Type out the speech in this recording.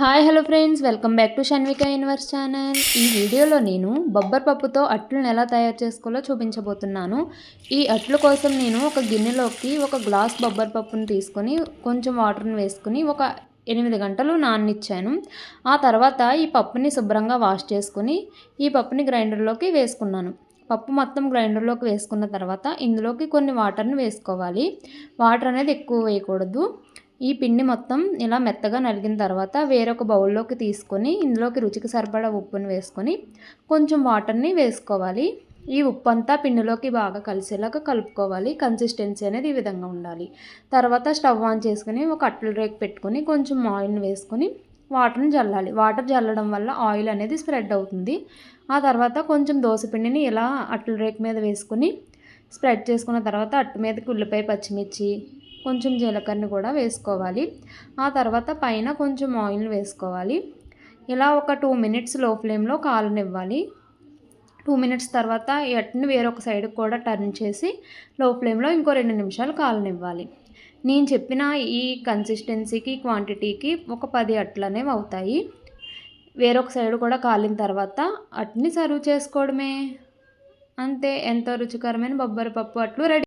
Hi hello friends, welcome back to Shanvika universe channel. ఈ వీడియోలో నేను బొబ్బర్ పప్పుతో అట్లను ఎలా తయారు చేసుకోవాలో చూపించబోతున్నాను. ఈ అట్ల కోసం నేను ఒక గిన్నెలోకి ఒక గ్లాస్ బొబ్బర్ పప్పును తీసుకొని కొంచెం వాటర్ని వేసుకుని ఒక 8 గంటలు నాననిచ్చాను. ఆ తర్వాత ఈ పప్పుని శుభ్రంగా వాష్ చేసుకుని ఈ పప్పుని గ్రైండర్లోకి వేసుకున్నాను. పప్పు మొత్తం గ్రైండర్లోకి వేసుకున్న తర్వాత ఇందులోకి కొన్ని వాటర్ని వేసుకోవాలి. వాటర్ అనేది ఎక్కువ వేయకూడదు. ఈ పిండి మొత్తం ఇలా మెత్తగా నలిగిన తర్వాత వేరొక బౌల్లోకి తీసుకొని ఇందులోకి రుచికి సరిపడా ఉప్పును వేసుకొని కొంచెం వాటర్ని వేసుకోవాలి. ఈ ఉప్పు అంతా పిండిలోకి బాగా కలిసేలాగా కలుపుకోవాలి. కన్సిస్టెన్సీ అనేది ఈ విధంగా ఉండాలి. తర్వాత స్టవ్ ఆన్ చేసుకుని ఒక అట్ల రేకు పెట్టుకొని కొంచెం ఆయిల్ని వేసుకొని వాటర్ని జల్లాలి. వాటర్ జల్లడం వల్ల ఆయిల్ అనేది స్ప్రెడ్ అవుతుంది. ఆ తర్వాత కొంచెం దోసపిండిని ఇలా అట్ల రేకు మీద వేసుకొని స్ప్రెడ్ చేసుకున్న తర్వాత అట్టు మీదకి ఉల్లిపాయ, పచ్చిమిర్చి, కొంచెం జీలకర్రని కూడా వేసుకోవాలి. ఆ తర్వాత పైన కొంచెం ఆయిల్ని వేసుకోవాలి. ఇలా ఒక 2 మినిట్స్ లో ఫ్లేమ్లో కాలనివ్వాలి. 2 మినిట్స్ తర్వాత ఈ అట్టుని వేరొక సైడ్కి కూడా టర్న్ చేసి లో ఫ్లేమ్లో ఇంకో 2 నిమిషాలు కాలనివ్వాలి. నేను చెప్పిన ఈ కన్సిస్టెన్సీకి, క్వాంటిటీకి ఒక 10 అట్లు అనేవి అవుతాయి. వేరొక సైడ్ కూడా కాలిన తర్వాత అట్టుని సర్వ్ చేసుకోవడమే. అంతే, ఎంతో రుచికరమైన బొబ్బరి పప్పు అట్లు రెడీ.